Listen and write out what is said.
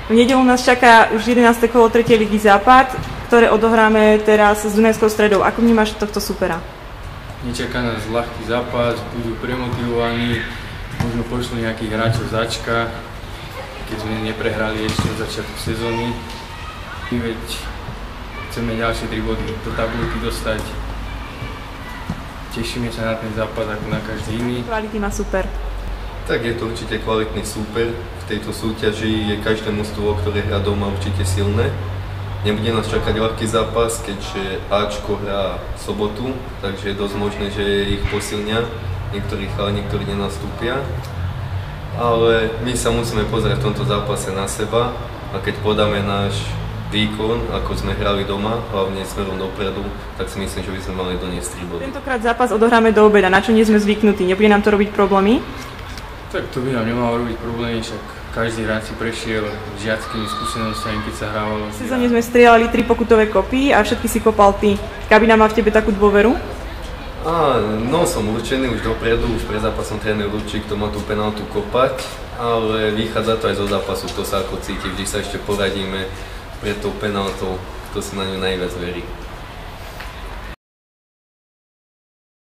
V nedeľu nás čaká už 11. kolo 3. ligy Západ, ktoré odohráme teraz s Dunajskou Stredou. Ako vnímaš tohto supera? Nečaká nás ľahký zápas, budú premotivovaní, možno pošli nejakých hráčov začka, keď sme neprehrali ešte na začiatku sezóny. Veď chceme ďalšie 3 body do tabuľky dostať. Tešíme sa na ten zápas ako na každý iný. Kvality má super. Tak je to určite kvalitný súper. V tejto súťaži je každé mužstvo, ktoré hrá doma, určite silné. Nebude nás čakať ľahký zápas, keďže Ačko hrá v sobotu, takže je dosť možné, že ich posilnia. Niektorí chalani, ktorí nenastúpia. Ale my sa musíme pozrieť v tomto zápase na seba a keď podáme náš výkon, ako sme hrali doma, hlavne smerom dopredu, tak si myslím, že by sme mali doniesť 3 body. Tentokrát zápas odohráme do obeda, na čo nie sme zvyknutí. Nebude nám to robiť problémy? Tak to by nám nemalo robiť problémy, však každý hráč si prešiel žiackými skúsenostami, keď sa hrávalo. V sezóne sme strieľali 3 pokutové kopy a všetky si kopal ty. Kabina má v tebe takú dôveru? No som určený už dopredu, už pred zápasom tréner určí, kto má tú penáltu kopať, ale vychádza to aj zo zápasu, kto sa ako cíti, vždy sa ešte poradíme pred tou penáltou, kto si na ňu najviac verí.